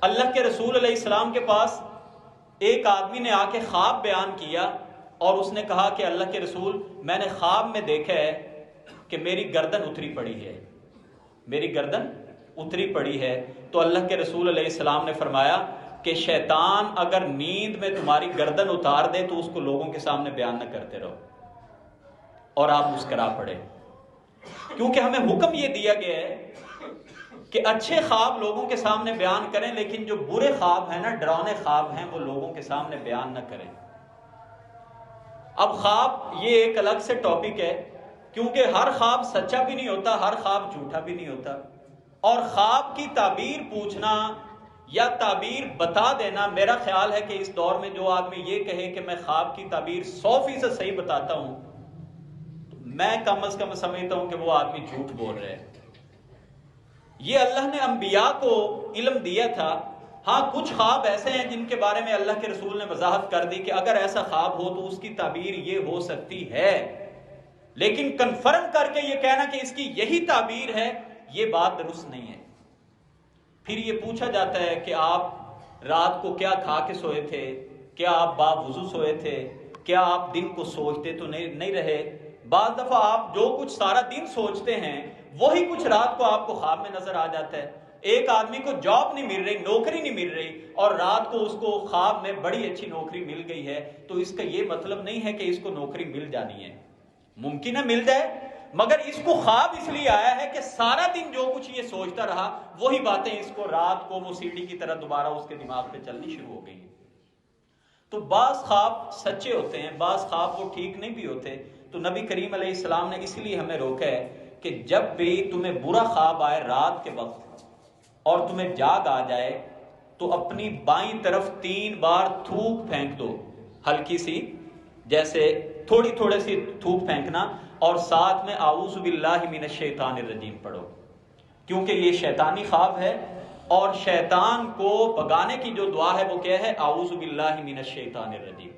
اللہ کے رسول علیہ السلام کے پاس ایک آدمی نے آ کے خواب بیان کیا اور اس نے کہا کہ اللہ کے رسول میں نے خواب میں دیکھا ہے کہ میری گردن اتری پڑی ہے، میری گردن اتری پڑی ہے۔ تو اللہ کے رسول علیہ السلام نے فرمایا کہ شیطان اگر نیند میں تمہاری گردن اتار دے تو اس کو لوگوں کے سامنے بیان نہ کرتے رہو، اور آپ مسکرا پڑے، کیونکہ ہمیں حکم یہ دیا گیا ہے کہ اچھے خواب لوگوں کے سامنے بیان کریں، لیکن جو برے خواب ہیں نا، ڈراؤنے خواب ہیں، وہ لوگوں کے سامنے بیان نہ کریں۔ اب خواب یہ ایک الگ سے ٹاپک ہے، کیونکہ ہر خواب سچا بھی نہیں ہوتا، ہر خواب جھوٹا بھی نہیں ہوتا، اور خواب کی تعبیر پوچھنا یا تعبیر بتا دینا، میرا خیال ہے کہ اس دور میں جو آدمی یہ کہے کہ میں خواب کی تعبیر 100% صحیح بتاتا ہوں، تو میں کم از کم سمجھتا ہوں کہ وہ آدمی جھوٹ بول رہے ہیں۔ یہ اللہ نے انبیاء کو علم دیا تھا۔ ہاں کچھ خواب ایسے ہیں جن کے بارے میں اللہ کے رسول نے وضاحت کر دی کہ اگر ایسا خواب ہو تو اس کی تعبیر یہ ہو سکتی ہے، لیکن کنفرم کر کے یہ کہنا کہ اس کی یہی تعبیر ہے، یہ بات درست نہیں ہے۔ پھر یہ پوچھا جاتا ہے کہ آپ رات کو کیا کھا کے سوئے تھے، کیا آپ باوضو سوئے تھے، کیا آپ دن کو سوچتے تو نہیں رہے؟ بعض دفعہ آپ جو کچھ سارا دن سوچتے ہیں وہی کچھ رات کو آپ کو خواب میں نظر آ جاتا ہے۔ ایک آدمی کو جاب نہیں مل رہی، نوکری نہیں مل رہی، اور رات کو اس کو خواب میں بڑی اچھی نوکری مل گئی ہے، تو اس کا یہ مطلب نہیں ہے کہ اس کو نوکری مل جانی ہے، ممکن ہے مل جائے، مگر اس کو خواب اس لیے آیا ہے کہ سارا دن جو کچھ یہ سوچتا رہا وہی باتیں اس کو رات کو وہ سیڑھی کی طرح دوبارہ اس کے دماغ پہ چلنی شروع ہو گئی۔ تو بعض خواب سچے ہوتے ہیں، بعض خواب وہ ٹھیک نہیں بھی ہوتے۔ تو نبی کریم علیہ السلام نے اس لیے ہمیں روکا ہے کہ جب بھی تمہیں برا خواب آئے رات کے وقت اور تمہیں جاگ آ جائے تو اپنی بائیں طرف 3 بار تھوک پھینک دو، ہلکی سی، جیسے تھوڑی سی تھوک پھینکنا، اور ساتھ میں اعوذ باللہ من الشیطان الرجیم پڑھو، کیونکہ یہ شیطانی خواب ہے، اور شیطان کو بھگانے کی جو دعا ہے وہ کیا ہے؟ اعوذ باللہ من الشیطان الرجیم۔